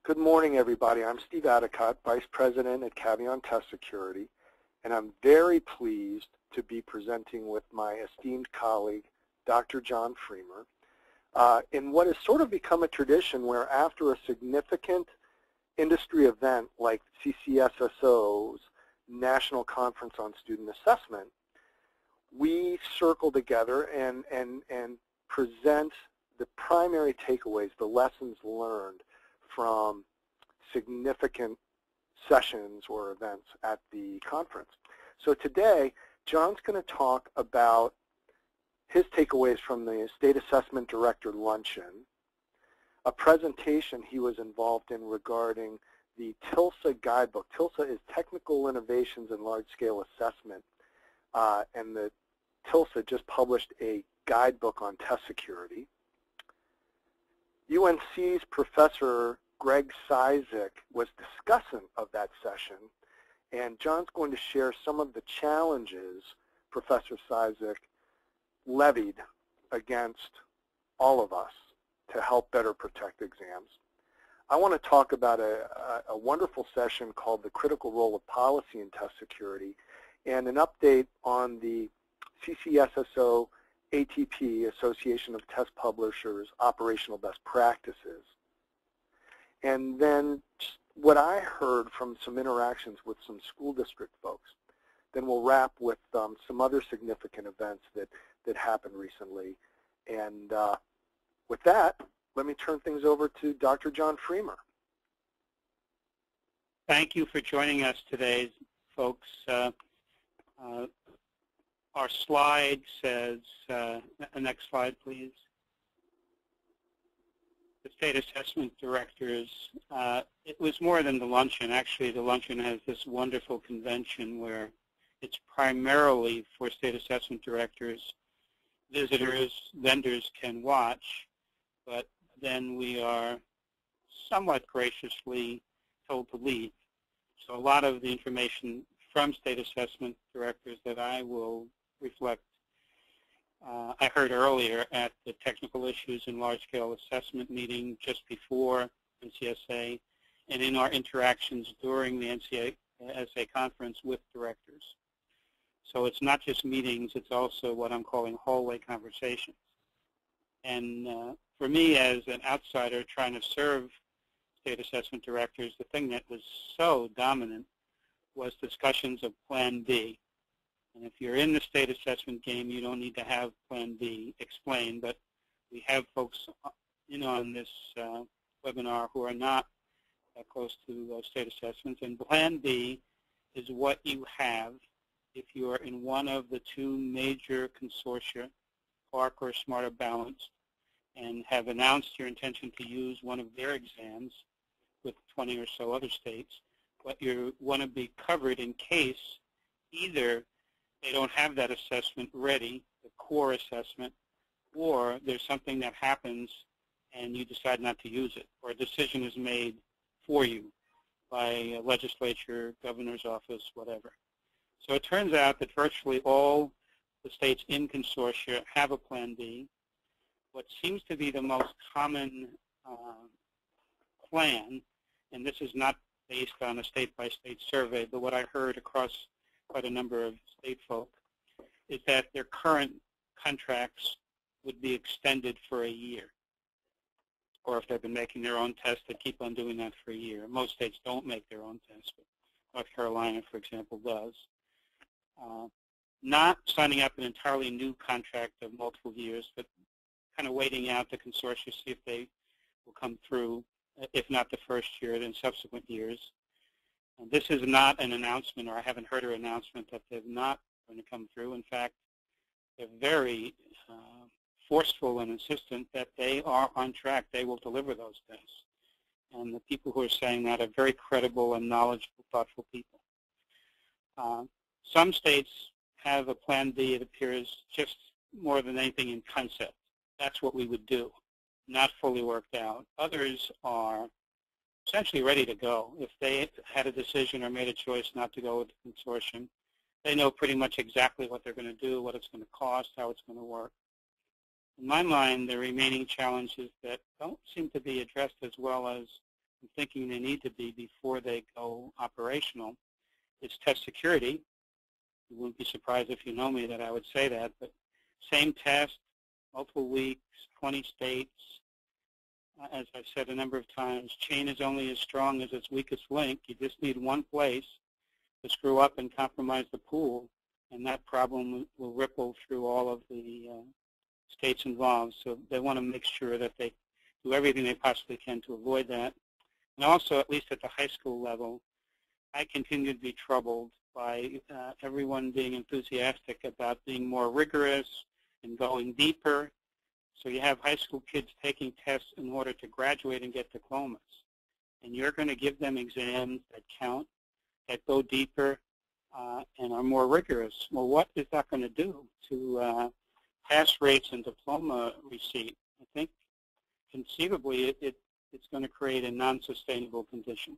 Good morning, everybody. I'm Steve Addicott, Vice President at Caveon Test Security, and I'm very pleased to be presenting with my esteemed colleague, Dr. John Fremer, in what has sort of become a tradition where after a significant industry event like CCSSO's National Conference on Student Assessment, we circle together and present the primary takeaways, the lessons learned from significant sessions or events at the conference. So today, John's going to talk about his takeaways from the State Assessment Director Luncheon, a presentation he was involved in regarding the TILSA Guidebook. TILSA is Technical Innovations in Large-Scale Assessment, and the TILSA just published a guidebook on test security. UNC's Professor Greg CIZEK was discussant of that session, and John's going to share some of the challenges Professor CIZEK levied against all of us to help better protect exams. I want to talk about a wonderful session called The Critical Role of Policy in Test Security and an update on the CCSSOIATP, Association of Test Publishers, operational best practices. And then what I heard from some interactions with some school district folks. Then we'll wrap with some other significant events that happened recently. And with that, let me turn things over to Dr. John Fremer. Thank you for joining us today, folks. Our slide says, next slide, please. The State Assessment Directors, it was more than the luncheon. Actually, the luncheon has this wonderful convention where it's primarily for State Assessment Directors. Visitors, vendors can watch, but then we are somewhat graciously told to leave. So a lot of the information from State Assessment Directors that I will reflect, I heard earlier at the Technical Issues in Large-Scale Assessment meeting just before NCSA and in our interactions during the NCSA conference with directors. So it's not just meetings, it's also what I'm calling hallway conversations. And for me as an outsider trying to serve State Assessment Directors, the thing that was so dominant was discussions of Plan B. And if you're in the state assessment game, you don't need to have Plan B explained, but we have folks on this webinar who are not close to state assessments. And Plan B is what you have if you are in one of the two major consortia, PARC or Smarter Balanced, and have announced your intention to use one of their exams with 20 or so other states, but you want to be covered in case either they don't have that assessment ready, the core assessment, or there's something that happens and you decide not to use it, or a decision is made for you by a legislature, governor's office, whatever. So it turns out that virtually all the states in consortia have a Plan B. What seems to be the most common plan, and this is not based on a state-by-state survey, but what I heard across quite a number of state folk, is that their current contracts would be extended for a year. Or if they've been making their own tests, they keep on doing that for a year. Most states don't make their own tests, but North Carolina, for example, does. Not signing up an entirely new contract of multiple years, but kind of waiting out the consortia, see if they will come through, if not the first year, then subsequent years. And this is not an announcement, or I haven't heard an announcement that they're not going to come through. In fact, they're very forceful and insistent that they are on track. They will deliver those tests. And the people who are saying that are very credible and knowledgeable, thoughtful people. Some states have a Plan B, it appears, just more than anything in concept. That's what we would do, not fully worked out. Others are essentially ready to go. If they had a decision or made a choice not to go with the consortium, they know pretty much exactly what they're going to do, what it's going to cost, how it's going to work. In my mind, the remaining challenges that don't seem to be addressed as well as and thinking they need to be before they go operational is test security. You wouldn't be surprised if you know me that I would say that, but same test, multiple weeks, 20 states. As I've said a number of times, chain is only as strong as its weakest link. You just need one place to screw up and compromise the pool, and that problem will ripple through all of the states involved. So they want to make sure that they do everything they possibly can to avoid that. And also, at least at the high school level, I continue to be troubled by everyone being enthusiastic about being more rigorous and going deeper. So you have high school kids taking tests in order to graduate and get diplomas. And you're going to give them exams that count, that go deeper, and are more rigorous. Well, what is that going to do to pass rates and diploma receipt? I think conceivably it's going to create a non-sustainable condition.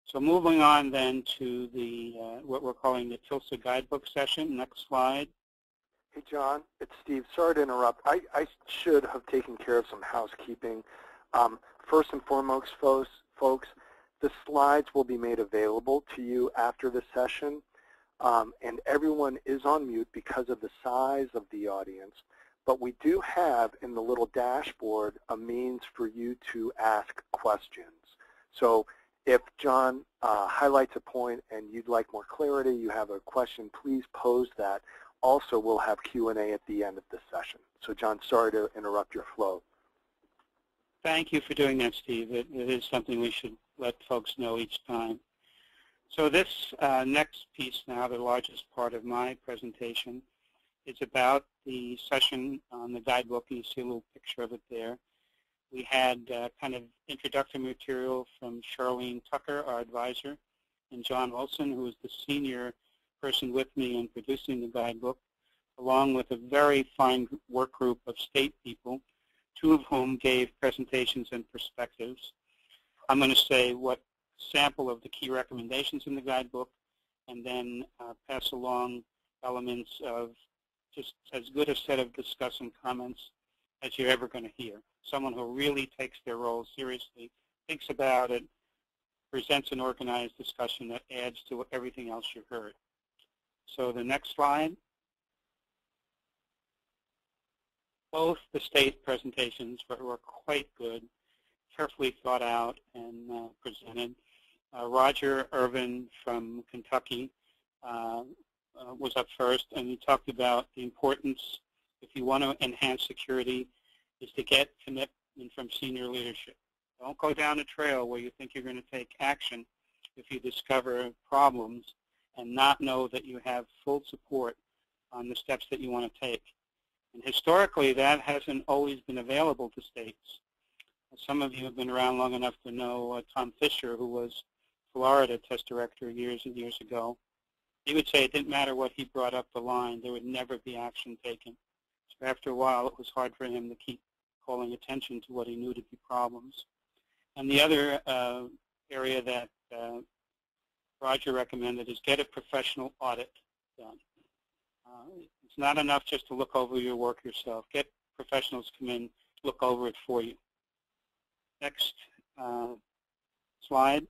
So moving on then to the what we're calling the TILSA Guidebook session. Next slide. Hey, John, it's Steve. Sorry to interrupt. I should have taken care of some housekeeping. First and foremost, folks, the slides will be made available to you after the session, and everyone is on mute because of the size of the audience. But we do have in the little dashboard a means for you to ask questions. So if John highlights a point and you'd like more clarity, you have a question, please pose that. Also, we'll have Q&A at the end of the session. So, John, sorry to interrupt your flow. Thank you for doing that, Steve. It is something we should let folks know each time. So this next piece now, the largest part of my presentation, is about the session on the guidebook. You see a little picture of it there. We had kind of introductory material from Charlene Tucker, our advisor, and John Olson, who is the senior person with me in producing the guidebook, along with a very fine work group of state people, two of whom gave presentations and perspectives. I'm going to say what sample of the key recommendations in the guidebook, and then pass along elements of just as good a set of discussion comments as you're ever going to hear. Someone who really takes their role seriously, thinks about it, presents an organized discussion that adds to everything else you heard. So the next slide. Both the state presentations were quite good, carefully thought out and presented. Roger Irvin from Kentucky was up first, and he talked about the importance, if you want to enhance security, is to get commitment from senior leadership. Don't go down a trail where you think you're going to take action if you discover problems and not know that you have full support on the steps that you want to take. And historically, that hasn't always been available to states. Some of you have been around long enough to know Tom Fisher, who was Florida test director years and years ago. He would say it didn't matter what he brought up the line, there would never be action taken. So after a while, it was hard for him to keep calling attention to what he knew to be problems. And the other area that Roger recommended is get a professional audit done. It's not enough just to look over your work yourself. Get professionals to come in to look over it for you. Next slide.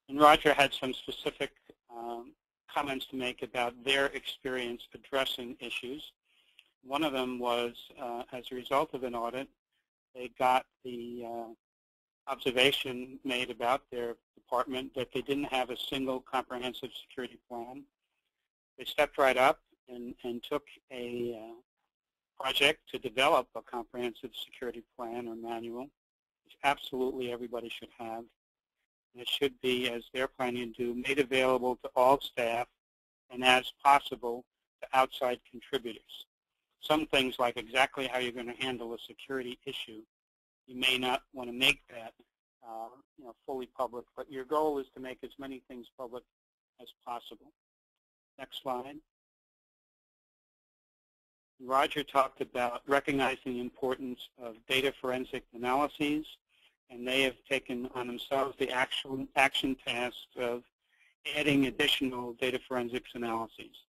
And Roger had some specific comments to make about their experience addressing issues. One of them was, as a result of an audit, they got the observation made about their department that they didn't have a single comprehensive security plan. They stepped right up and took a project to develop a comprehensive security plan or manual, which absolutely everybody should have. And it should be, as they're planning to do, made available to all staff and as possible to outside contributors. Some things like exactly how you're going to handle a security issue, you may not want to make that fully public, but your goal is to make as many things public as possible. Next slide. Roger talked about recognizing the importance of data forensic analyses, and they have taken on themselves the action task of adding additional data forensics analyses.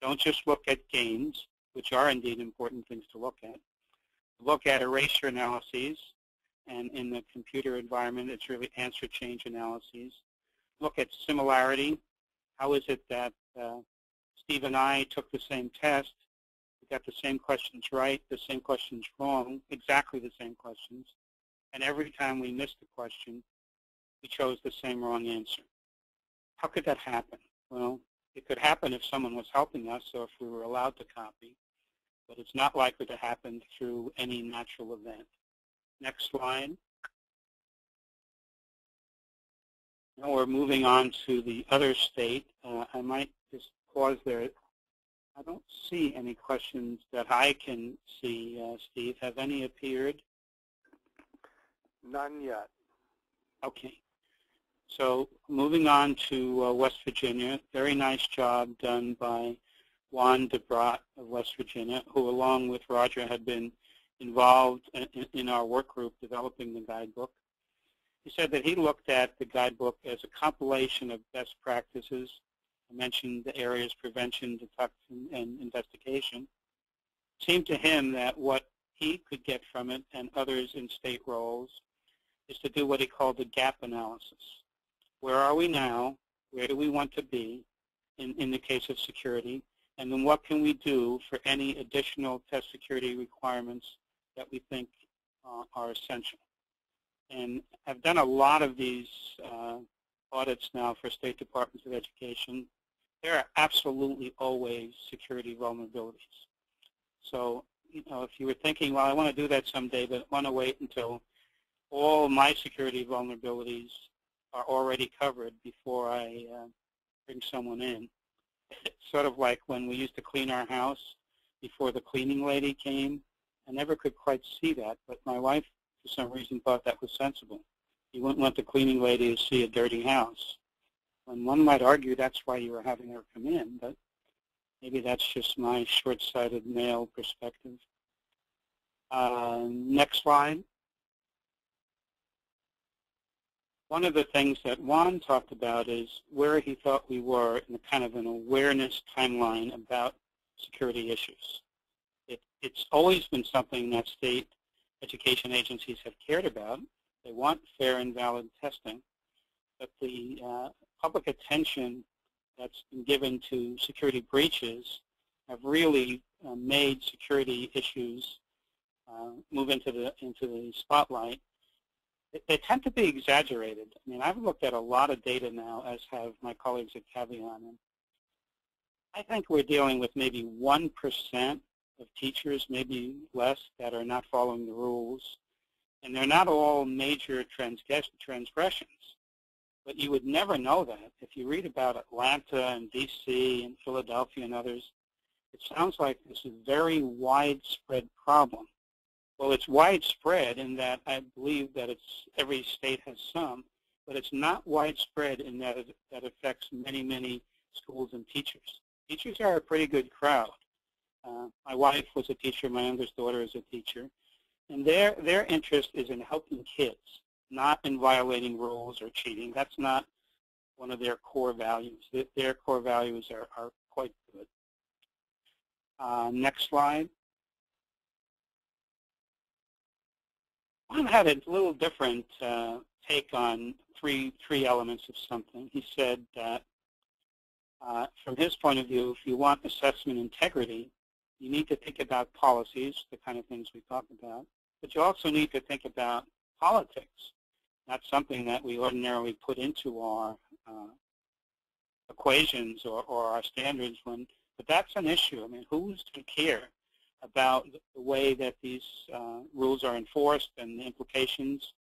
Don't just look at gains, which are indeed important things to look at. Look at erasure analyses, and in the computer environment, it's really answer change analyses. Look at similarity. How is it that Steve and I took the same test, we got the same questions right, the same questions wrong, exactly the same questions, and every time we missed a question, we chose the same wrong answer. How could that happen? Well, it could happen if someone was helping us or if we were allowed to copy, but it's not likely to happen through any natural event. Next slide. Now we're moving on to the other state. I might just pause there. I don't see any questions that I can see, Steve. Have any appeared? None yet. Okay. So moving on to West Virginia, very nice job done by Juan DeBrat of West Virginia, who along with Roger had been involved in our work group developing the guidebook. He said that he looked at the guidebook as a compilation of best practices. I mentioned the areas prevention, detection, and investigation. It seemed to him that what he could get from it and others in state roles is to do what he called the gap analysis. Where are we now? Where do we want to be in the case of security? And then what can we do for any additional test security requirements that we think are essential? And I've done a lot of these audits now for state departments of education. There are absolutely always security vulnerabilities. So, you know, if you were thinking, well, I want to do that someday, but I want to wait until all my security vulnerabilities are already covered before I bring someone in. It's sort of like when we used to clean our house before the cleaning lady came. I never could quite see that, but my wife, for some reason, thought that was sensible. You wouldn't want the cleaning lady to see a dirty house. And one might argue that's why you were having her come in, but maybe that's just my short-sighted male perspective. Next slide. One of the things that Juan talked about is where he thought we were in a kind of an awareness timeline about security issues. It's always been something that state education agencies have cared about. They want fair and valid testing, but the public attention that's been given to security breaches have really made security issues move into the spotlight. They tend to be exaggerated. I mean, I've looked at a lot of data now, as have my colleagues at Caveon, and I think we're dealing with maybe 1% of teachers, maybe less, that are not following the rules. And they're not all major transgressions. But you would never know that. If you read about Atlanta and DC and Philadelphia and others, it sounds like this is a very widespread problem. Well, it's widespread in that I believe that every state has some, but it's not widespread in that that affects many, many schools and teachers. Teachers are a pretty good crowd. My wife was a teacher. My youngest daughter is a teacher. And their interest is in helping kids, not in violating rules or cheating. That's not one of their core values. Their core values are quite good. Next slide. I had a little different take on three elements of something. He said that from his point of view, if you want assessment integrity, you need to think about policies, the kind of things we talked about, but you also need to think about politics. That's something that we ordinarily put into our equations or our standards, but that's an issue. I mean, who's to care about the way that these rules are enforced and the implications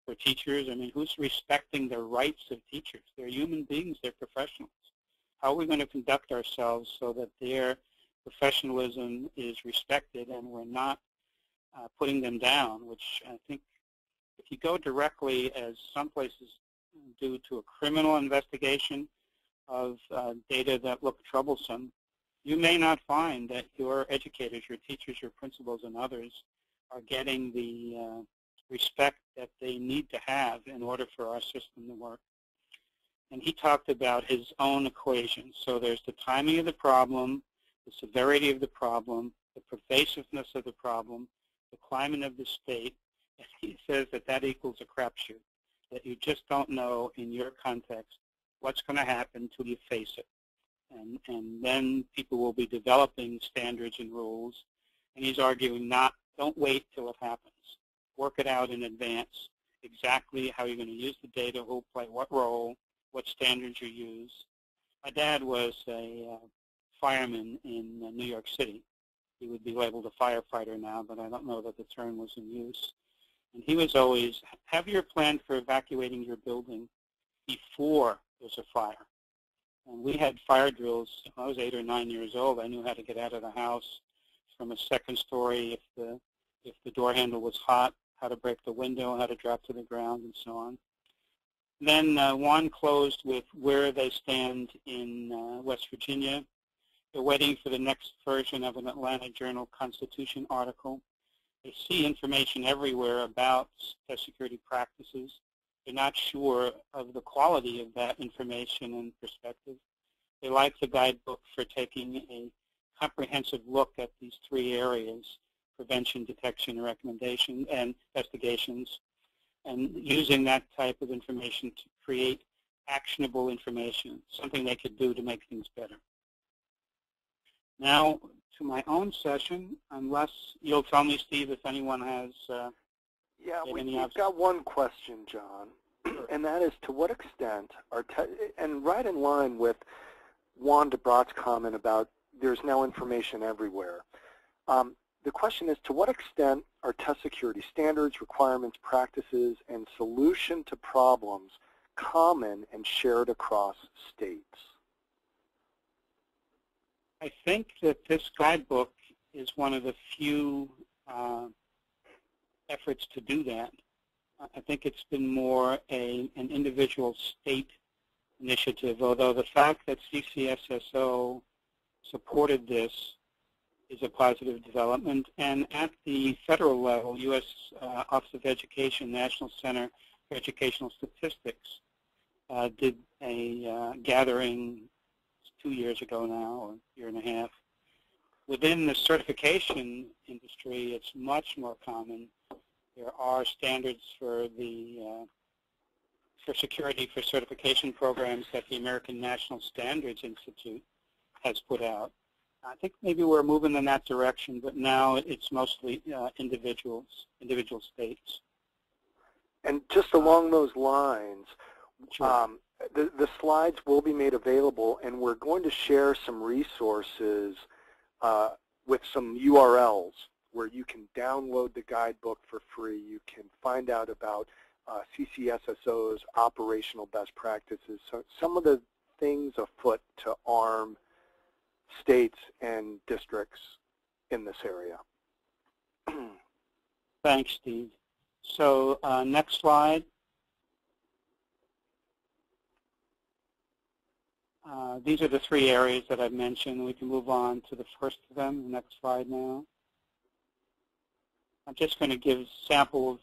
for teachers? I mean, who's respecting the rights of teachers? They're human beings. They're professionals. How are we going to conduct ourselves so that their professionalism is respected and we're not putting them down, which I think if you go directly, as some places do, to a criminal investigation of data that look troublesome, you may not find that your educators, your teachers, your principals, and others are getting the respect that they need to have in order for our system to work. And he talked about his own equations. So there's the timing of the problem, the severity of the problem, the pervasiveness of the problem, the climate of the state, He says that that equals a crapshoot, that you just don't know in your context what's going to happen until you face it. And then people will be developing standards and rules. And he's arguing don't wait till it happens. Work it out in advance, exactly how you're going to use the data, who will play what role, what standards you use. My dad was a fireman in New York City. He would be labeled a firefighter now, but I don't know that the term was in use. And he was always, have your plan for evacuating your building before there's a fire. And we had fire drills. When I was 8 or 9 years old, I knew how to get out of the house from a second story if the door handle was hot, how to break the window, how to drop to the ground, and so on. Then Juan closed with where they stand in West Virginia. They're waiting for the next version of an Atlanta Journal-Constitution article. They see information everywhere about test security practices. They're not sure of the quality of that information and perspective. They like the guidebook for taking a comprehensive look at these 3 areas: prevention, detection, and recommendation, and investigations, and using that type of information to create actionable information, something they could do to make things better. Now, to my own session, unless you'll tell me, Steve, if anyone has yeah, we've got one question, John, and that is, to what extent are, and right in line with Juan DeBrat's comment about there's now information everywhere. The question is, to what extent are test security standards, requirements, practices, and solution to problems common and shared across states? I think that this guidebook is one of the few efforts to do that. I think it's been more an individual state initiative, although the fact that CCSSO supported this is a positive development. And at the federal level, U.S. Office of Education, National Center for Educational Statistics did a gathering 2 years ago now, or a year and a half. Within the certification industry, it's much more common. There are standards for security for certification programs that the American National Standards Institute has put out. I think maybe we're moving in that direction, but now it's mostly individual states. And just along those lines, sure. The slides will be made available, and we're going to share some resources with some URLs where you can download the guidebook for free. You can find out about CCSSO's operational best practices. So some of the things afoot to arm states and districts in this area. Thanks, Steve. So next slide. These are the 3 areas that I've mentioned. We can move on to the first of them. Next slide now. I'm just going to give samples.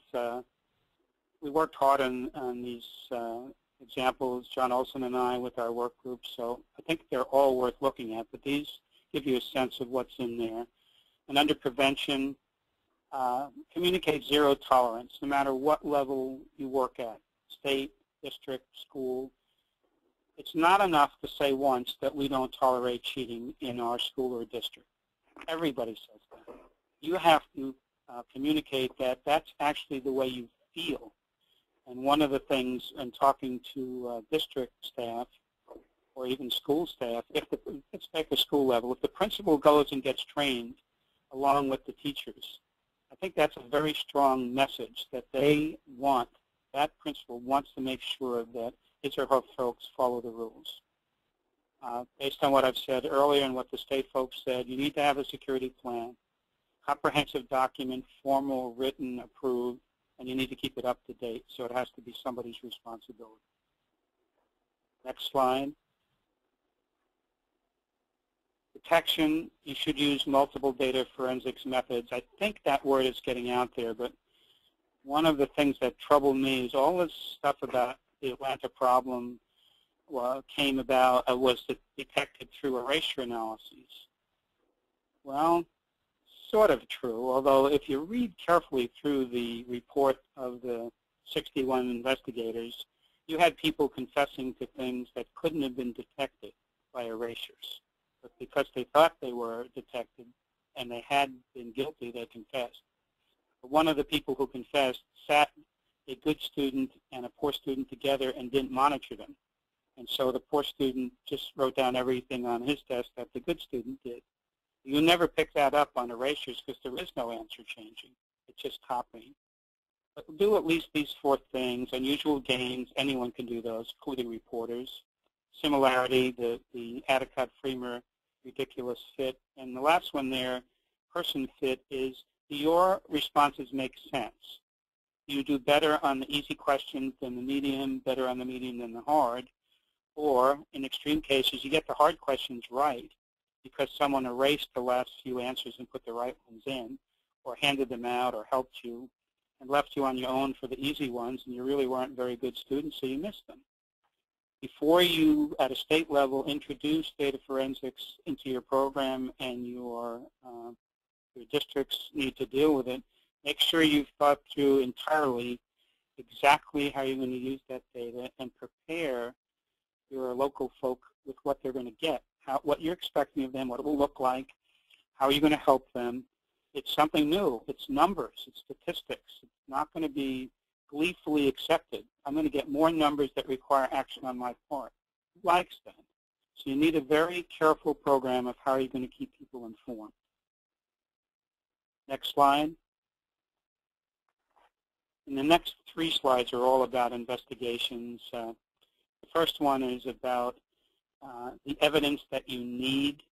We worked hard on these examples, John Olson and I, with our work group, so I think they're all worth looking at, but these give you a sense of what's in there. And under prevention, communicate zero tolerance, no matter what level you work at, state, district, school. It's not enough to say once that we don't tolerate cheating in our school or district. Everybody says that. You have to communicate that that's actually the way you feel. And one of the things in talking to district staff or even school staff, let's make a school level, if the principal goes and gets trained along with the teachers, I think that's a very strong message that they want, that principal wants to make sure that his or her folks follow the rules. Based on what I've said earlier and what the state folks said, you need to have a security plan, comprehensive document, formal, written, approved, and you need to keep it up to date, so it has to be somebody's responsibility. Next slide. Detection, you should use multiple data forensics methods. I think that word is getting out there, but one of the things that troubled me is all this stuff about the Atlanta problem came about, was detected through erasure analyses. Well, sort of true, although if you read carefully through the report of the 61 investigators, you had people confessing to things that couldn't have been detected by erasures. But because they thought they were detected and they had been guilty, they confessed. But one of the people who confessed sat a good student and a poor student together and didn't monitor them. And so the poor student just wrote down everything on his test that the good student did. You never pick that up on erasures because there is no answer changing. It's just copying. But do at least these 4 things. Unusual gains, anyone can do those, including reporters. Similarity, the Addicott Fremer ridiculous fit. And the last one there, person fit, is do your responses make sense? Do you do better on the easy questions than the medium, better on the medium than the hard? Or, in extreme cases, you get the hard questions right because someone erased the last few answers and put the right ones in, or handed them out, or helped you, and left you on your own for the easy ones, and you really weren't very good students, so you missed them. Before you, at a state level, introduce data forensics into your program and your districts need to deal with it, make sure you've thought through entirely exactly how you're going to use that data and prepare your local folk with what they're going to get, what you're expecting of them, what it will look like, how are you going to help them. It's something new. It's numbers. It's statistics. It's not going to be gleefully accepted. I'm going to get more numbers that require action on my part. Who likes that? So you need a very careful program of how you're going to keep people informed. Next slide. And the next 3 slides are all about investigations. The first one is about the evidence that you need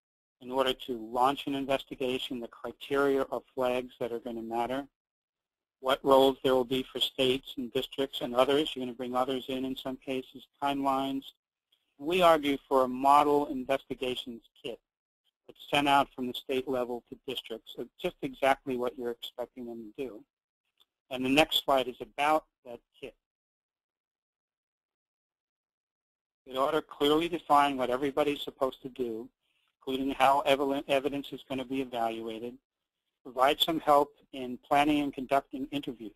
in order to launch an investigation, the criteria or flags that are going to matter, what roles there will be for states and districts and others. You're going to bring others in some cases, timelines. We argue for a model investigations kit that's sent out from the state level to districts, so just exactly what you're expecting them to do. And the next slide is about that kit. It ought to clearly define what everybody's supposed to do, including how evidence is going to be evaluated, provide some help in planning and conducting interviews.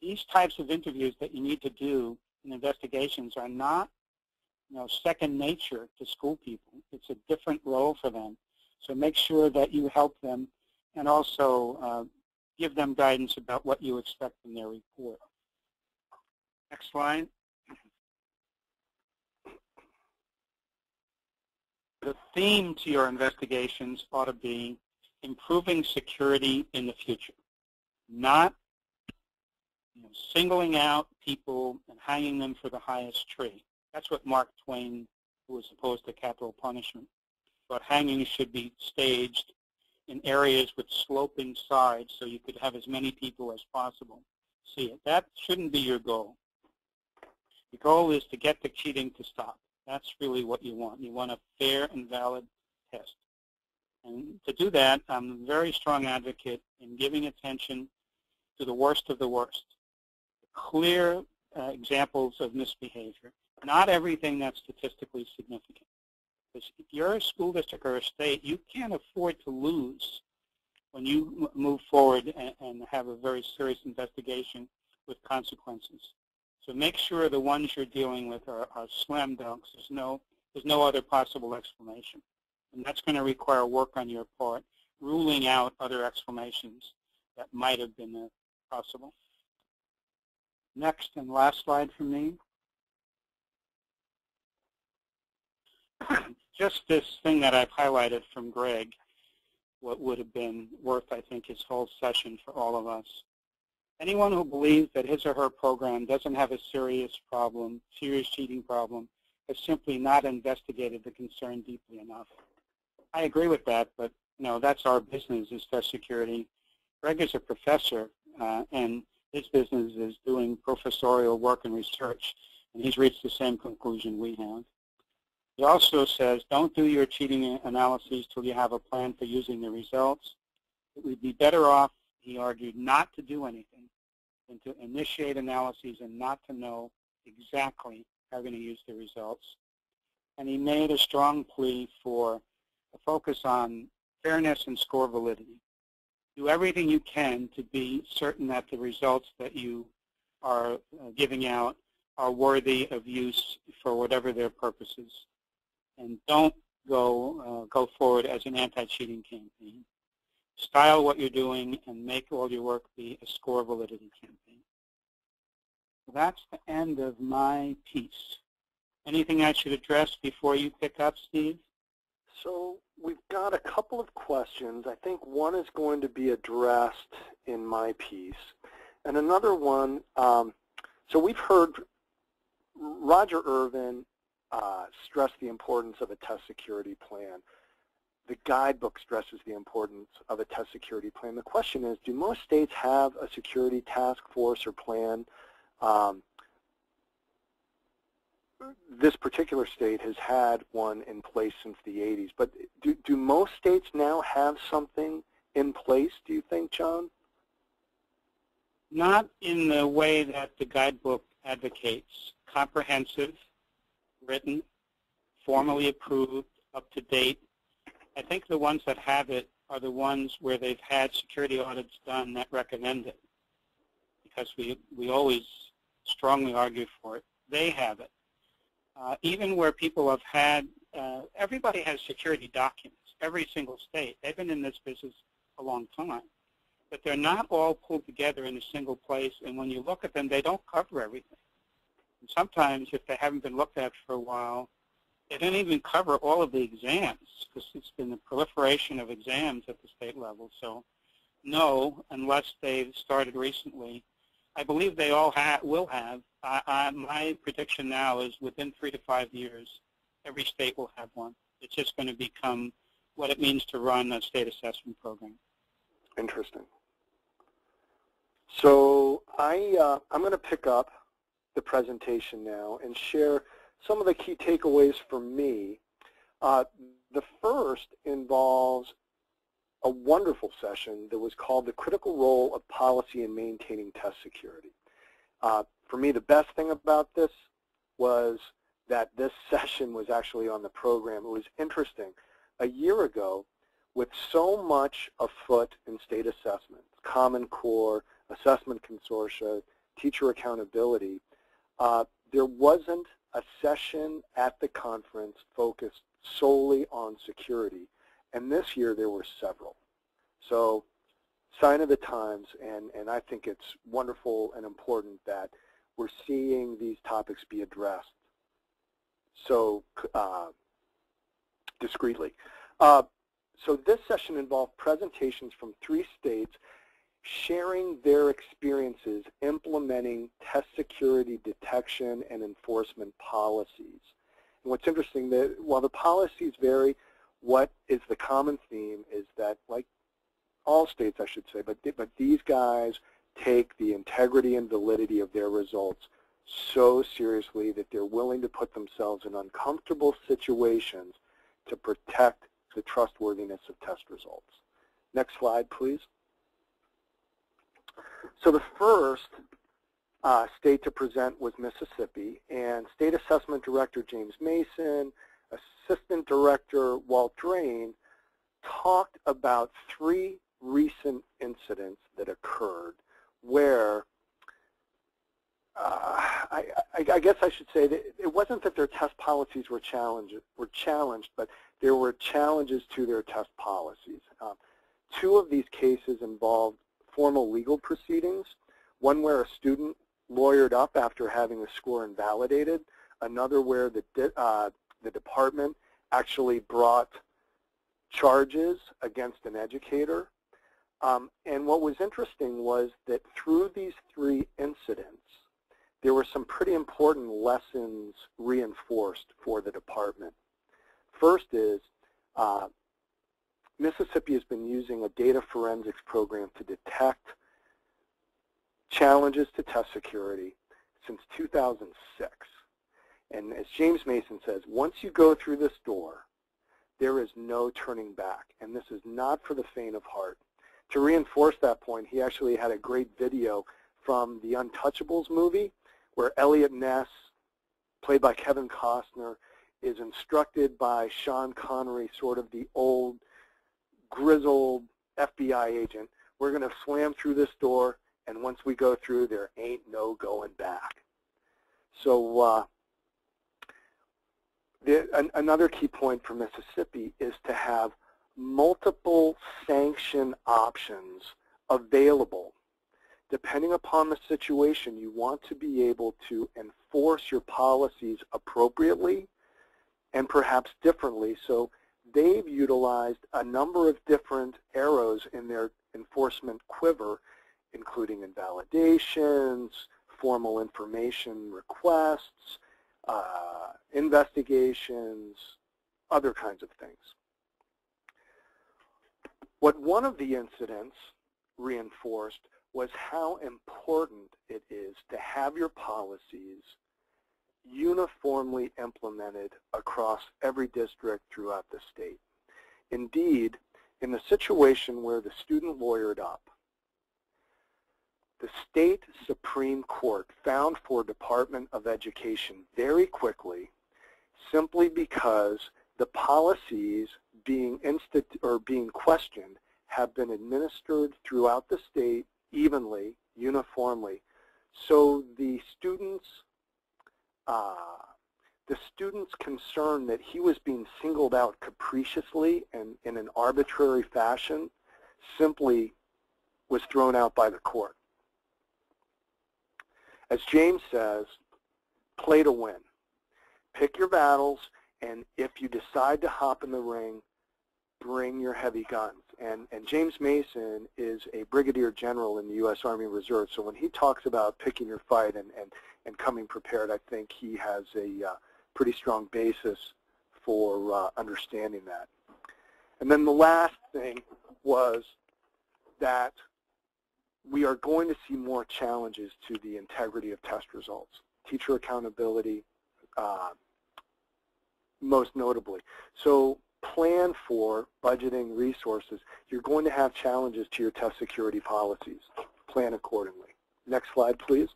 These types of interviews that you need to do in investigations are not, second nature to school people. It's a different role for them. So make sure that you help them and also give them guidance about what you expect in their report. Next slide. The theme to your investigations ought to be improving security in the future, not singling out people and hanging them for the highest tree. That's what Mark Twain, who was opposed to capital punishment, thought hanging should be staged in areas with sloping sides so you could have as many people as possible see it. That shouldn't be your goal. The goal is to get the cheating to stop. That's really what you want. You want a fair and valid test. And to do that, I'm a very strong advocate in giving attention to the worst of the worst. Clear examples of misbehavior. Not everything that's statistically significant. Because if you're a school district or a state, you can't afford to lose when you move forward and have a very serious investigation with consequences. So make sure the ones you're dealing with are slam dunks. There's no other possible explanation. And that's going to require work on your part, ruling out other explanations that might have been possible. Next and last slide from me. Just this thing that I've highlighted from Greg, what would have been worth, I think, his whole session for all of us. Anyone who believes that his or her program doesn't have a serious cheating problem, has simply not investigated the concern deeply enough. I agree with that, but that's our business is test security. Greg is a professor, and his business is doing professorial work and research, and he's reached the same conclusion we have. He also says, don't do your cheating analyses till you have a plan for using the results. It would be better off, he argued, not to do anything than to initiate analyses and not to know exactly how you're going to use the results. And he made a strong plea for a focus on fairness and score validity. Do everything you can to be certain that the results that you are giving out are worthy of use for whatever their purposes. And don't go forward as an anti-cheating campaign. Style what you're doing and make all your work be a score validity campaign. So that's the end of my piece. Anything I should address before you pick up, Steve? So we've got a couple of questions. I think one is going to be addressed in my piece. And another one, so we've heard Roger Irvin stress the importance of a test security plan. The guidebook stresses the importance of a test security plan. The question is, do most states have a security task force or plan? This particular state has had one in place since the 80s, but do most states now have something in place, do you think, John? Not in the way that the guidebook advocates. Comprehensive, written, formally approved, up to date. I think the ones that have it are the ones where they've had security audits done that recommend it, because we always strongly argue for it. They have it. Even where people have had, everybody has security documents, every single state. They've been in this business a long time. But they're not all pulled together in a single place, and when you look at them, they don't cover everything. And sometimes, if they haven't been looked at for a while, they don't even cover all of the exams, because it's been a proliferation of exams at the state level. So no, unless they've started recently. I believe they all will have. My prediction now is within 3 to 5 years, every state will have one. It's just going to become what it means to run a state assessment program. Interesting. So I'm going to pick up the presentation now and share some of the key takeaways for me. The first involves a wonderful session that was called The Critical Role of Policy in Maintaining Test Security. For me, the best thing about this was that this session was actually on the program. It was interesting. A year ago, with so much afoot in state assessment, Common Core, assessment consortia, teacher accountability, there wasn't a session at the conference focused solely on security. And this year there were several. So sign of the times, and I think it's wonderful and important that we're seeing these topics be addressed so discreetly. So this session involved presentations from 3 states sharing their experiences implementing test security detection and enforcement policies. And what's interesting, that while the policies vary, what is the common theme is that, like all states I should say, but these guys take the integrity and validity of their results so seriously that they're willing to put themselves in uncomfortable situations to protect the trustworthiness of test results. Next slide, please. So the first state to present was Mississippi, and State Assessment Director James Mason, Assistant Director Walt Drain talked about 3 recent incidents that occurred where I guess I should say that it wasn't that their test policies were challenged, but there were challenges to their test policies. 2 of these cases involved formal legal proceedings, one where a student lawyered up after having a score invalidated, another where the department actually brought charges against an educator. And what was interesting was that through these 3 incidents, there were some pretty important lessons reinforced for the department. First is Mississippi has been using a data forensics program to detect challenges to test security since 2006. And as James Mason says, once you go through this door, there is no turning back. And this is not for the faint of heart. To reinforce that point, he actually had a great video from the Untouchables movie where Elliot Ness, played by Kevin Costner, is instructed by Sean Connery, sort of the old grizzled FBI agent. We're going to slam through this door, and once we go through, there ain't no going back. So another key point for Mississippi is to have multiple sanction options available. Depending upon the situation, you want to be able to enforce your policies appropriately and perhaps differently. So they've utilized a number of different arrows in their enforcement quiver, including invalidations, formal information requests, investigations, other kinds of things. What one of the incidents reinforced was how important it is to have your policies uniformly implemented across every district throughout the state. Indeed, in the situation where the student lawyered up, the state Supreme Court found for Department of Education very quickly, simply because the policies being questioned have been administered throughout the state evenly, uniformly. So the student's concern that he was being singled out capriciously and in an arbitrary fashion simply was thrown out by the court. As James says, play to win. Pick your battles, and if you decide to hop in the ring, bring your heavy guns. And James Mason is a brigadier general in the U.S. Army Reserve, so when he talks about picking your fight and coming prepared, I think he has a pretty strong basis for understanding that. And then the last thing was that we are going to see more challenges to the integrity of test results, teacher accountability most notably. So plan for budgeting resources. You're going to have challenges to your test security policies. Plan accordingly. Next slide, please.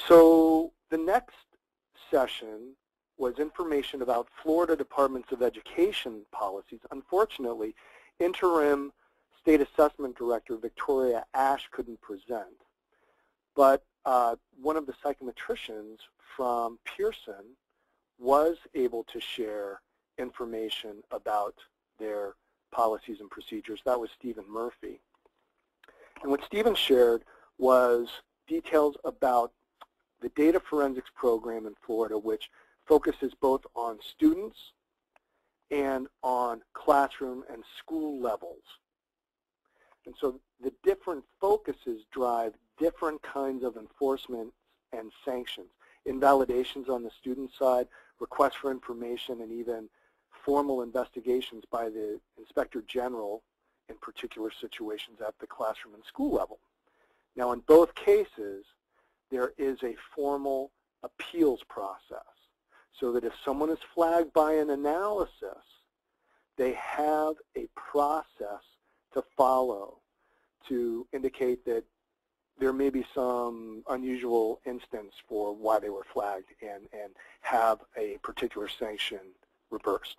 So the next session was information about Florida Departments of Education policies. Unfortunately, interim State Assessment Director Victoria Ash couldn't present, but one of the psychometricians from Pearson was able to share information about their policies and procedures. That was Stephen Murphy. And what Stephen shared was details about the data forensics program in Florida, which focuses both on students and on classroom and school levels. And so the different focuses drive different kinds of enforcement and sanctions. Invalidations on the student side, requests for information, and even formal investigations by the Inspector General in particular situations at the classroom and school level. Now, in both cases, there is a formal appeals process, so that if someone is flagged by an analysis, they have a process to follow to indicate that there may be some unusual instance for why they were flagged and have a particular sanction reversed.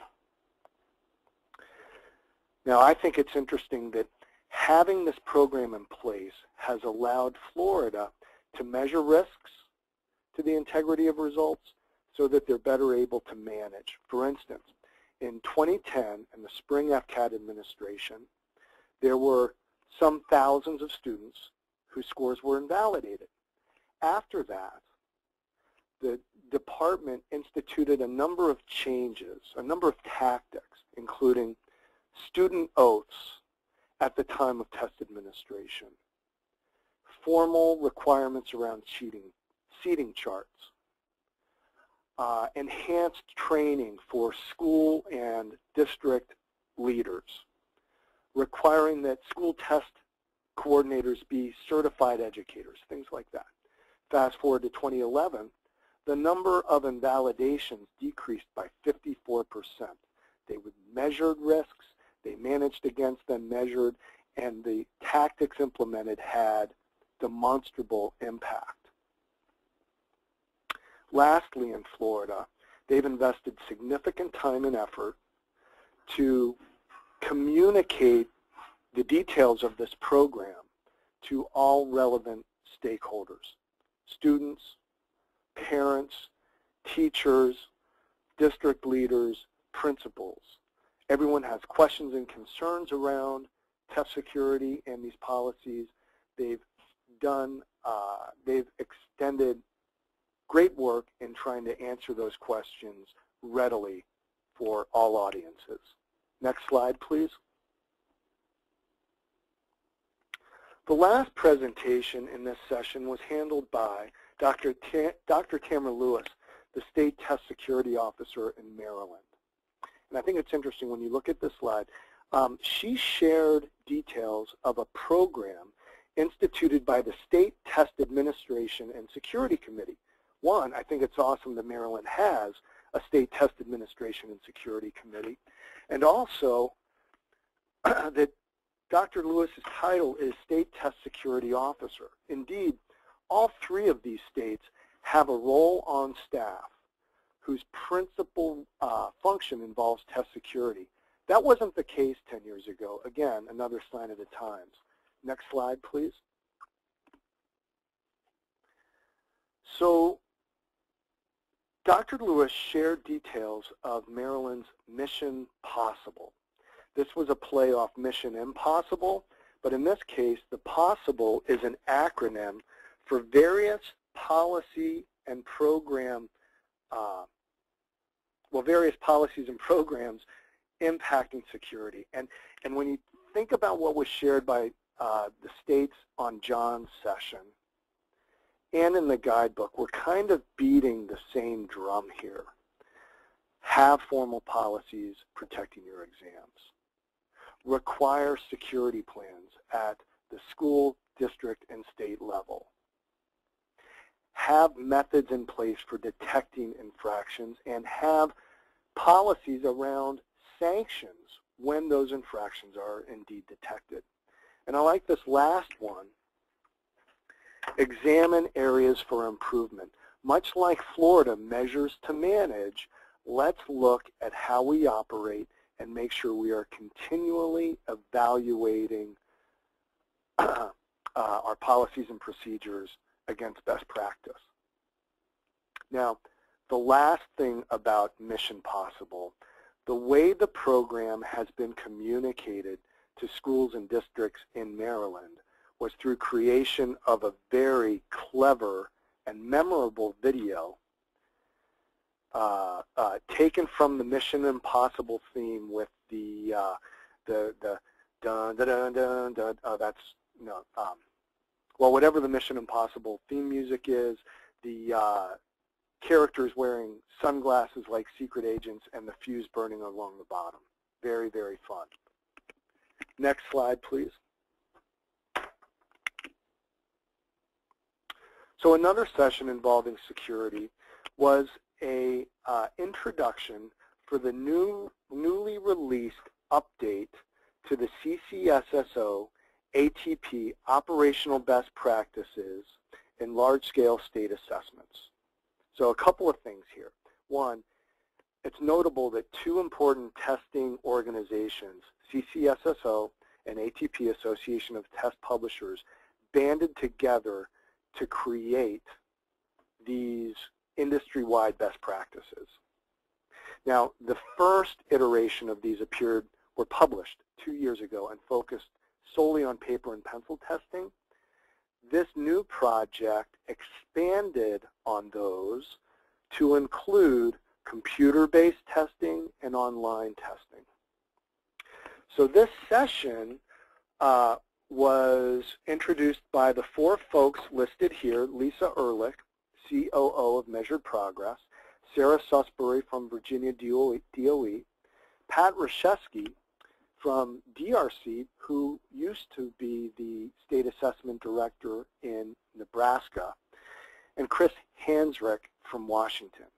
Now, I think it's interesting that having this program in place has allowed Florida to measure risks to the integrity of results so that they're better able to manage. For instance, in 2010, in the spring FCAT administration, there were some thousands of students whose scores were invalidated. After that, the department instituted a number of changes, a number of tactics, including student oaths at the time of test administration, formal requirements around seating charts, enhanced training for school and district leaders, requiring that school test coordinators be certified educators, things like that. Fast forward to 2011, the number of invalidations decreased by 54%. They measured risks, they managed against them, measured, and the tactics implemented had demonstrable impact. Lastly, in Florida, they've invested significant time and effort to communicate the details of this program to all relevant stakeholders, students, parents, teachers, district leaders, principals. Everyone has questions and concerns around test security and these policies. They've extended great work in trying to answer those questions readily for all audiences. Next slide, please. The last presentation in this session was handled by Dr. Tamara Lewis, the State Test Security Officer in Maryland. And I think it's interesting when you look at this slide, she shared details of a program instituted by the State Test Administration and Security Committee. One, I think it's awesome that Maryland has a State Test Administration and Security Committee, and also that Dr. Lewis's title is State Test Security Officer. Indeed, all three of these states have a role on staff whose principal function involves test security. That wasn't the case 10 years ago. Again, another sign of the times. Next slide, please. So Dr. Lewis shared details of Maryland's Mission Possible. This was a play off Mission Impossible, but in this case, the Possible is an acronym for various policy and program, various policies and programs impacting security. And when you think about what was shared by the states on John's session and in the guidebook, we're kind of beating the same drum here. Have formal policies protecting your exams. Require security plans at the school, district, and state level. Have methods in place for detecting infractions, and have policies around sanctions when those infractions are indeed detected. And I like this last one. Examine areas for improvement. Much like Florida measures to manage, let's look at how we operate and make sure we are continually evaluating our policies and procedures against best practice. Now, the last thing about Mission Possible, the way the program has been communicated to schools and districts in Maryland was through creation of a very clever and memorable video taken from the Mission Impossible theme with the dun dun dun dun dun. That's no. Well, whatever the Mission Impossible theme music is, the characters wearing sunglasses like secret agents and the fuse burning along the bottom. Very, very fun. Next slide, please. So another session involving security was a introduction for the newly released update to the CCSSOIATP operational best practices in large-scale state assessments. So a couple of things here. One, it's notable that two important testing organizations, CCSSO and ATP, Association of Test Publishers, banded together to create these industry-wide best practices. Now, the first iteration of these were published 2 years ago and focused solely on paper and pencil testing. This new project expanded on those to include computer-based testing and online testing. So this session was introduced by the four folks listed here: Lisa Ehrlich, COO of Measured Progress; Sarah Susbury from Virginia DOE; Pat Rashevsky from DRC, who used to be the State Assessment Director in Nebraska; and Chris Hansrick from Washington.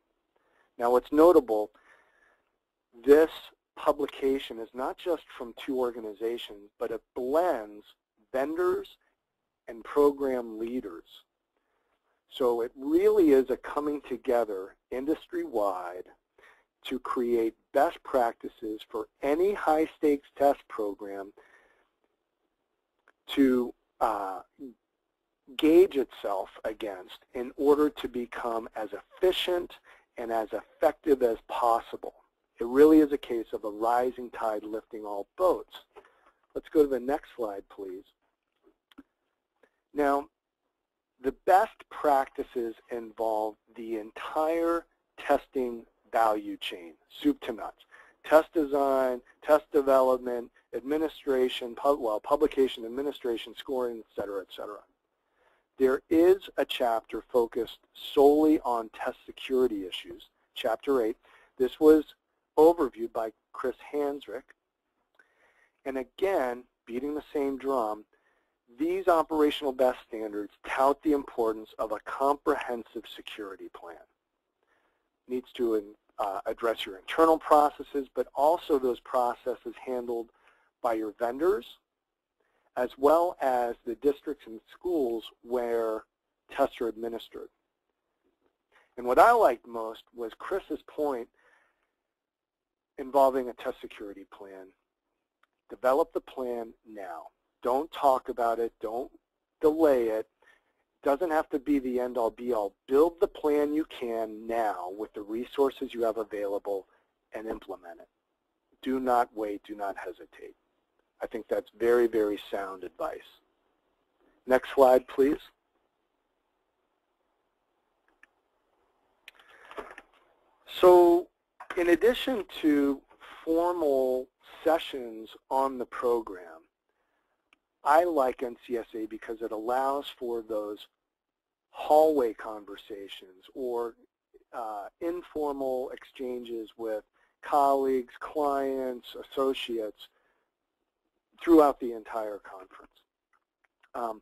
Now, what's notable, this publication is not just from two organizations, but it blends vendors and program leaders. So it really is a coming together industry-wide to create best practices for any high-stakes test program to gauge itself against in order to become as efficient and as effective as possible. It really is a case of a rising tide lifting all boats. Let's go to the next slide, please. Now, the best practices involve the entire testing value chain, soup to nuts. Test design, test development, administration, publication, administration, scoring, et cetera, et cetera. There is a chapter focused solely on test security issues, Chapter 8. This was overviewed by Chris Hansrick. And again, beating the same drum, these operational best standards tout the importance of a comprehensive security plan. It needs to address your internal processes, but also those processes handled by your vendors, as well as the districts and schools where tests are administered. And what I liked most was Chris's point involving a test security plan. Develop the plan now. Don't talk about it. Don't delay it. It doesn't have to be the end-all, be-all. Build the plan you can now with the resources you have available and implement it. Do not wait. Do not hesitate. I think that's very, very sound advice. Next slide, please. So in addition to formal sessions on the program, I like NCSA because it allows for those hallway conversations or informal exchanges with colleagues, clients, associates throughout the entire conference.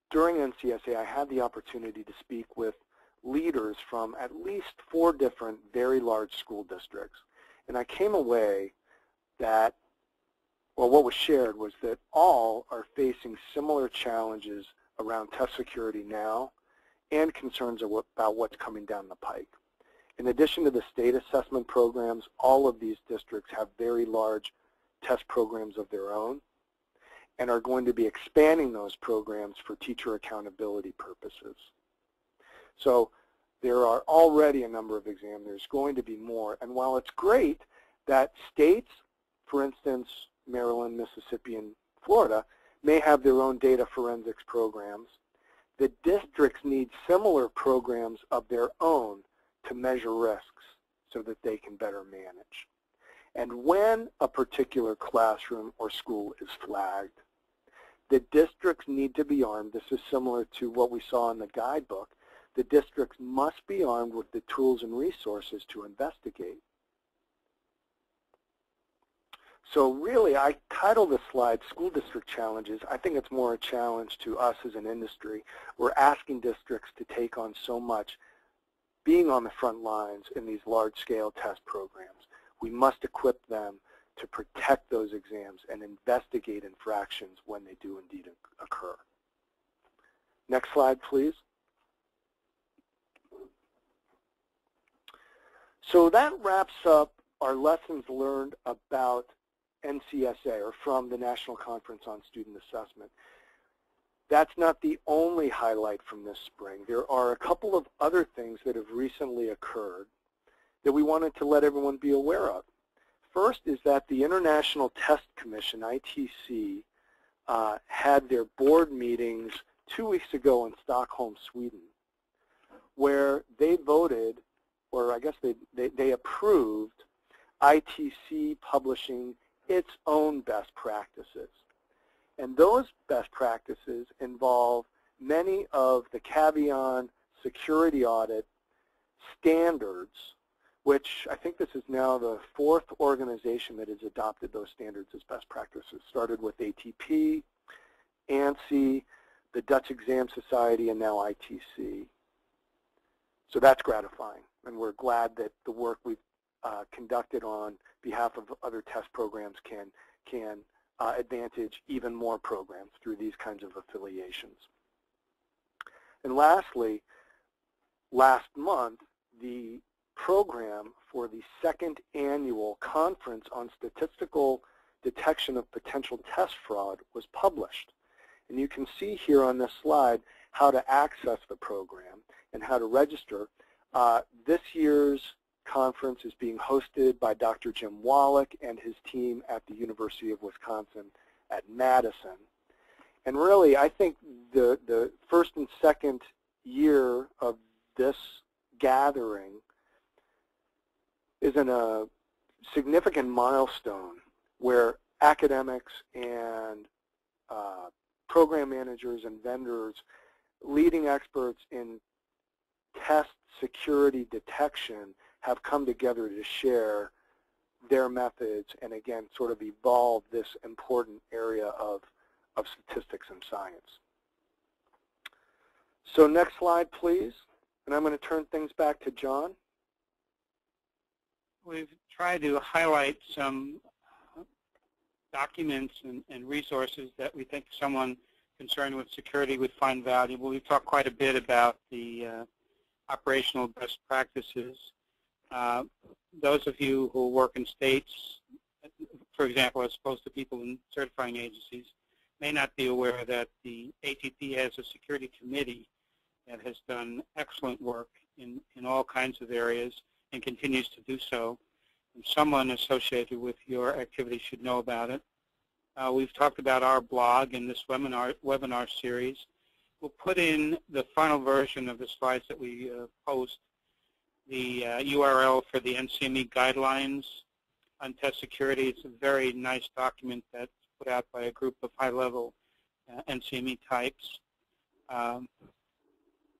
During NCSA, I had the opportunity to speak with leaders from at least 4 different very large school districts. And I came away that, well, what was shared was that all are facing similar challenges around test security now and concerns about what's coming down the pike. In addition to the state assessment programs, all of these districts have very large test programs of their own and are going to be expanding those programs for teacher accountability purposes. So there are already a number of exams. There's going to be more. And while it's great that states, for instance, Maryland, Mississippi, and Florida, may have their own data forensics programs, the districts need similar programs of their own to measure risks so that they can better manage. And when a particular classroom or school is flagged, the districts need to be armed. This is similar to what we saw in the guidebook. The districts must be armed with the tools and resources to investigate. So really, I titled this slide School District Challenges. I think it's more a challenge to us as an industry. We're asking districts to take on so much, being on the front lines in these large-scale test programs. We must equip them to protect those exams and investigate infractions when they do indeed occur. Next slide, please. So that wraps up our lessons learned about NCSA, or from the National Conference on Student Assessment. That's not the only highlight from this spring. There are a couple of other things that have recently occurred that we wanted to let everyone be aware of. First is that the International Test Commission, ITC, had their board meetings 2 weeks ago in Stockholm, Sweden, where they voted, or I guess they approved ITC publishing its own best practices. And those best practices involve many of the Caveon security audit standards, which I think this is now the 4th organization that has adopted those standards as best practices. Started with ATP, ANSI, the Dutch Exam Society, and now ITC. So that's gratifying, and we're glad that the work we've conducted on behalf of other test programs can advantage even more programs through these kinds of affiliations. And lastly, last month, the program for the second annual Conference on Statistical Detection of Potential Test Fraud was published. And you can see here on this slide how to access the program and how to register. This year's conference is being hosted by Dr. Jim Wallach and his team at the University of Wisconsin at Madison. And really, I think the first and second year of this gathering is in a significant milestone where academics and program managers and vendors, leading experts in test security detection, have come together to share their methods and, again, sort of evolve this important area of statistics and science. So next slide, please. And I'm going to turn things back to John. We've tried to highlight some documents and resources that we think someone concerned with security would find valuable. We've talked quite a bit about the operational best practices. Those of you who work in states, for example, as opposed to people in certifying agencies, may not be aware that the ATP has a security committee that has done excellent work in all kinds of areas and continues to do so. And someone associated with your activity should know about it. We've talked about our blog in this webinar series. We'll put in the final version of the slides that we post, the URL for the NCME guidelines on test security. It's a very nice document that's put out by a group of high-level NCME types.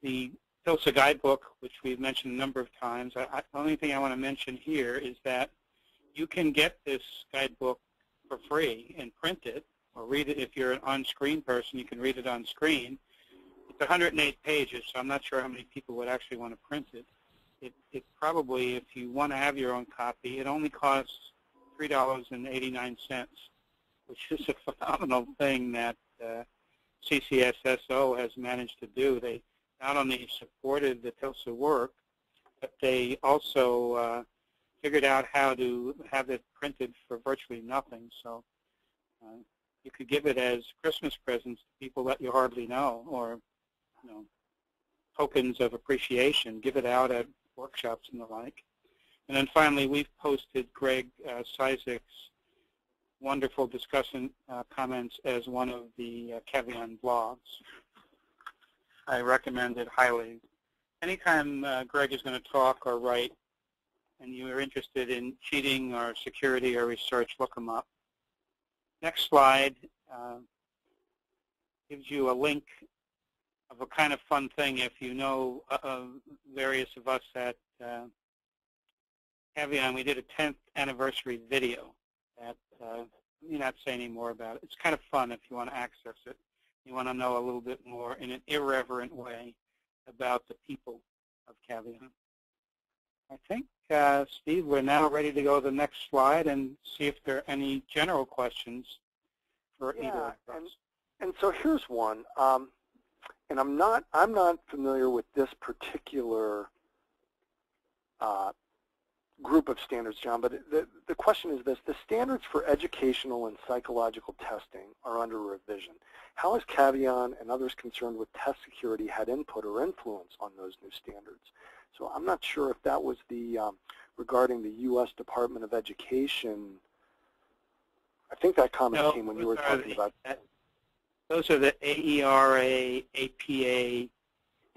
The TILSA Guidebook, which we've mentioned a number of times, the only thing I want to mention here is that you can get this guidebook for free and print it, or read it. If you're an on-screen person, you can read it on screen. It's 108 pages, so I'm not sure how many people would actually want to print it. It probably, if you want to have your own copy, it only costs $3.89, which is a phenomenal thing that CCSSO has managed to do. They not only supported the TILSA work, but they also figured out how to have it printed for virtually nothing. So you could give it as Christmas presents to people that you hardly know, or tokens of appreciation. Give it out at workshops and the like. And then finally, we've posted Greg CIZEK's wonderful discussion comments as one of the Caveon blogs. I recommend it highly. Anytime Greg is going to talk or write and you are interested in cheating or security or research, look him up. Next slide gives you a link of a kind of fun thing. If you know various of us at Caveon, we did a 10th anniversary video that let me not say any more about it. It's kind of fun if you want to access it. You want to know a little bit more in an irreverent way about the people of Caveon. I think, Steve, we're now ready to go to the next slide and see if there are any general questions for either of us. And so here's one. And I'm not familiar with this particular group of standards, John, but the question is this: the standards for educational and psychological testing are under revision. How has Caveon and others concerned with test security had input or influence on those new standards? So I'm not sure if that was the regarding the U.S. Department of Education. I think that comment came when you were talking about. Those are the AERA, APA,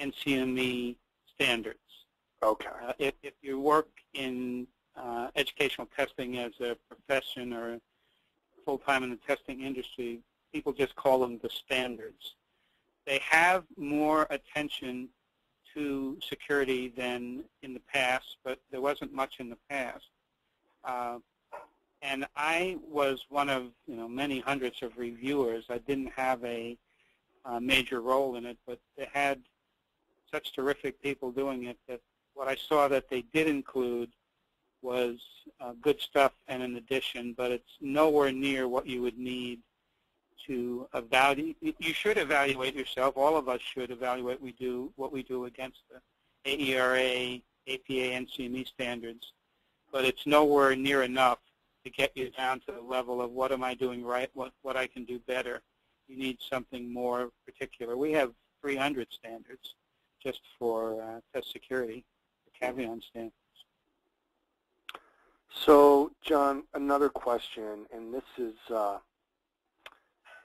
NCME standards. Okay. If you work in educational testing as a profession or full-time in the testing industry, people just call them the standards. They have more attention to security than in the past, but there wasn't much in the past. And I was one of many hundreds of reviewers. I didn't have a major role in it, but they had such terrific people doing it that what I saw that they did include was good stuff and an addition, but it's nowhere near what you would need to evaluate. You should evaluate yourself. All of us should evaluate what we do against the AERA, APA NCME standards, but it's nowhere near enough to get you down to the level of what am I doing right, what I can do better. You need something more particular. We have 300 standards just for test security, the Caveon standards. So, John, another question, and this is,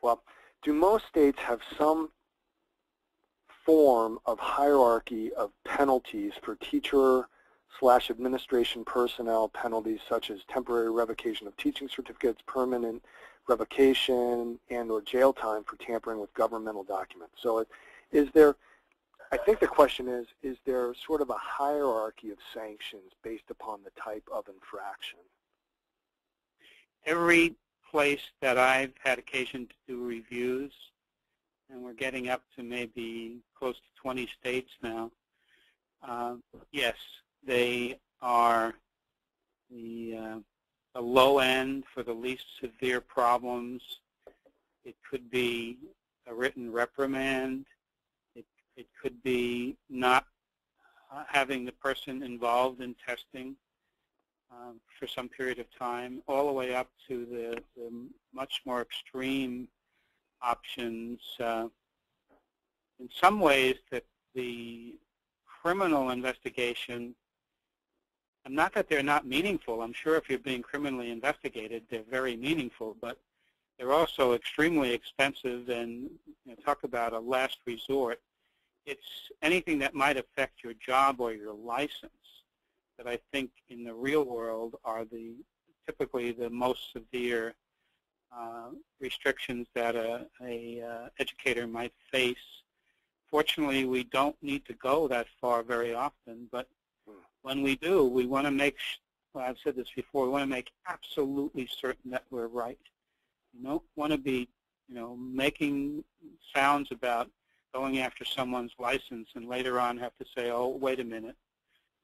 well, do most states have some form of hierarchy of penalties for teacher/administration personnel penalties such as temporary revocation of teaching certificates, permanent revocation, and or jail time for tampering with governmental documents? So is there, I think the question is there sort of a hierarchy of sanctions based upon the type of infraction? Every place that I've had occasion to do reviews, and we're getting up to maybe close to 20 states now, yes, they are the low end for the least severe problems. It could be a written reprimand. It could be not having the person involved in testing for some period of time, all the way up to the much more extreme options. In some ways, that the criminal investigation, not that they're not meaningful. I'm sure if you're being criminally investigated, they're very meaningful, but they're also extremely expensive and talk about a last resort. It's anything that might affect your job or your license that I think in the real world are typically the most severe restrictions that a educator might face. Fortunately, we don't need to go that far very often, but when we do, we want to make, well, I've said this before, we want to make absolutely certain that we're right. You don't want to be, making sounds about going after someone's license and later on have to say, oh, wait a minute,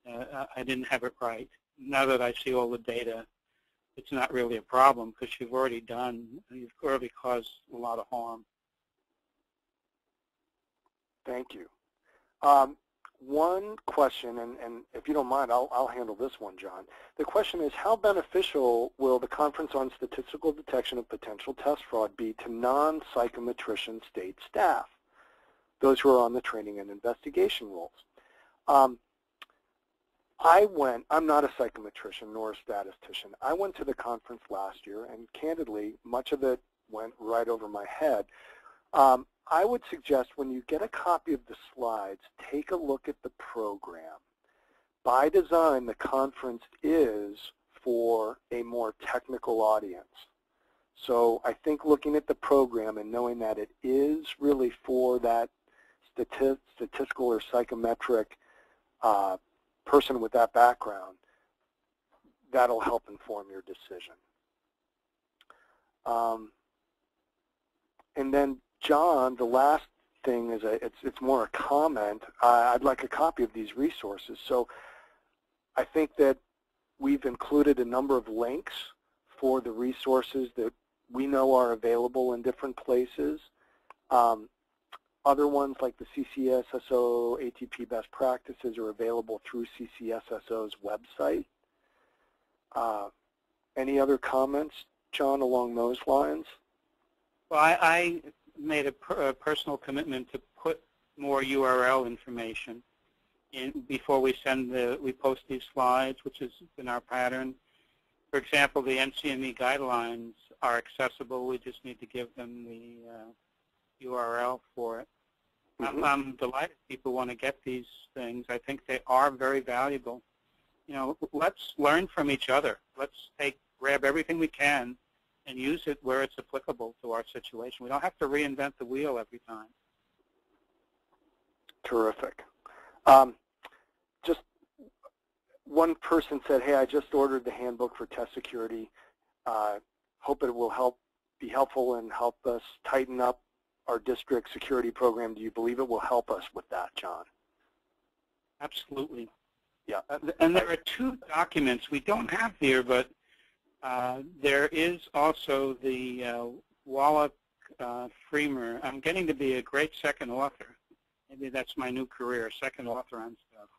I didn't have it right. Now that I see all the data, it's not really a problem because you've already caused a lot of harm. Thank you. One question, and if you don't mind, I'll handle this one, John. The question is, how beneficial will the Conference on Statistical Detection of Potential Test Fraud be to non-psychometrician state staff, those who are on the training and investigation roles? I'm not a psychometrician nor a statistician. I went to the conference last year, and candidly, much of it went right over my head. I would suggest when you get a copy of the slides, take a look at the program. By design, the conference is for a more technical audience. So I think looking at the program and knowing that it is really for that statistical or psychometric person with that background, that'll help inform your decision. And then, John, the last thing is it's more a comment. I'd like a copy of these resources. So I think that we've included a number of links for the resources that we know are available in different places. Other ones like the CCSSOIATP best practices are available through CCSSO's website. Any other comments, John, along those lines? Well, I made a personal commitment to put more URL information in before we post these slides, which has been our pattern. For example, the NCME guidelines are accessible. We just need to give them the URL for it. Mm-hmm. I'm delighted people want to get these things. I think they are very valuable. Let's learn from each other. Let's grab everything we can and use it where it's applicable to our situation. We don't have to reinvent the wheel every time. Terrific. Just one person said, hey, I just ordered the handbook for test security. Hope it will be helpful and help us tighten up our district security program. Do you believe it will help us with that, John? Absolutely. Yeah. And there are two documents we don't have here, but there is also the Wallach Fremer. I'm getting to be a great second author. Maybe that's my new career, second author on stuff.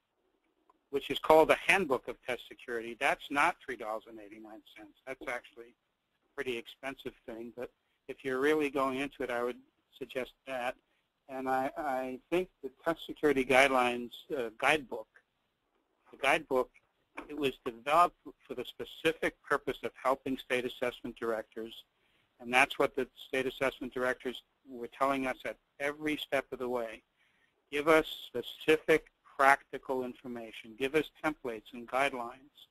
which is called a Handbook of Test Security. That's not $3.89. That's actually a pretty expensive thing. But if you're really going into it, I would suggest that. And I think the Test Security Guidelines Guidebook, the guidebook, it was developed for the specific purpose of helping state assessment directors. And that's what the state assessment directors were telling us at every step of the way. Give us specific, practical information. Give us templates and guidelines.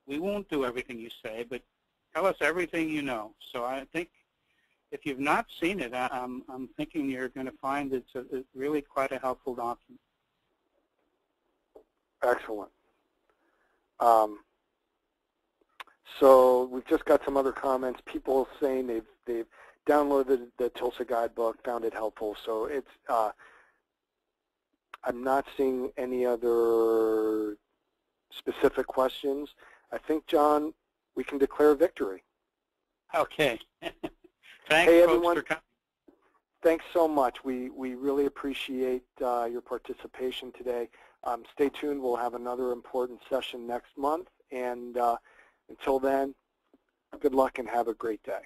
We won't do everything you say, but tell us everything you know. So I think if you've not seen it, I'm thinking you're going to find it's really quite a helpful document. Excellent. So we've just got some other comments. People saying they've downloaded the TILSA guidebook, found it helpful. So it's I'm not seeing any other specific questions. I think, John, we can declare victory. Okay. Thanks, hey, folks, everyone. for coming. Thanks so much. We really appreciate your participation today. Stay tuned. We'll have another important session next month. And until then, good luck and have a great day.